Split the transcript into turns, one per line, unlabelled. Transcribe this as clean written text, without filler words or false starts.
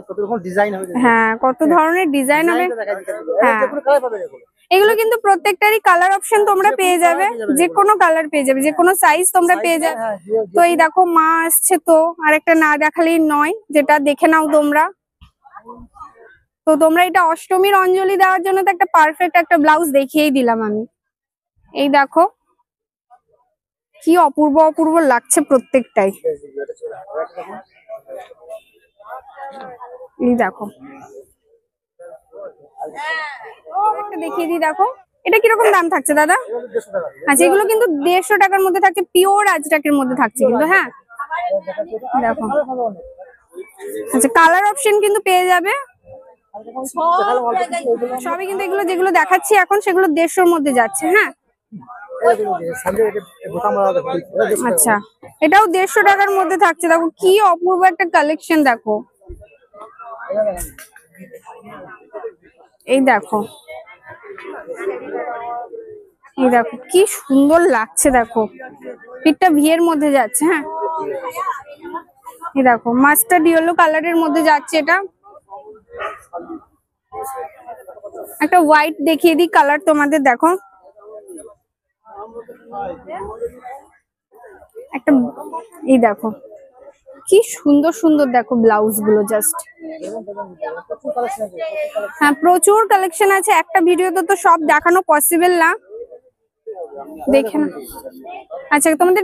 কত রকম ডিজাইন হবে।
হ্যাঁ, কত ধরনের ডিজাইন হবে। হ্যাঁ, এগুলো কিন্তু প্রত্যেকটারই কালার অপশন তোমরা পেয়ে যাবে, যে কোনো কালার পেয়ে যাবে, যে কোনো সাইজ তোমরা পেয়ে যাবে। তো এই দেখো মা আসছে, তো আরেকটা না দেখালেই নয়, যেটা দেখে নাও তোমরা। তো তোমরা এটা অষ্টমীর অঞ্জলি দেওয়ার জন্য তো একটা পারফেক্ট একটা ব্লাউজ দেখিয়েই দিলাম আমি। এই দেখো কি অপূর্ব অপূর্ব লাগছে প্রত্যেকটাই। এই দেখো একটা দেখিয়ে দিই, দেখো এটা কিরকম দাম থাকছে দাদা? আচ্ছা, এগুলো কিন্তু 150 টাকার মধ্যে থাকছে, পিওর আজরাকের মধ্যে থাকছে কিন্তু। হ্যাঁ দেখো, আচ্ছা কালার অপশন কিন্তু পেয়ে যাবে সবই কিন্তু। এগুলো যেগুলো দেখাচ্ছি এখন সেগুলো 150-র মধ্যে যাচ্ছে। হ্যাঁ আচ্ছা, এটাও 150 টাকার মধ্যে থাকছে। দেখো কি অপূর্ব একটা কালেকশন, দেখো এই দেখো, এই দেখো কি সুন্দর লাগছে। দেখো পিঠটা ভিয়ের মধ্যে যাচ্ছে। হ্যাঁ এই দেখো মাস্টার্ড ইয়েলো কালারের মধ্যে যাচ্ছে। এটা একটা হোয়াইট দেখিয়ে দিই কালার তোমাদের, দেখো একটা, এই দেখো কি সুন্দর সুন্দর দেখো ব্লাউজ গুলো জাস্ট। হ্যাঁ প্রচুর কালেকশন আছে, একটা ভিডিওতে তো সব দেখানো পসিবল না, দেখে না। আচ্ছা তোমাদের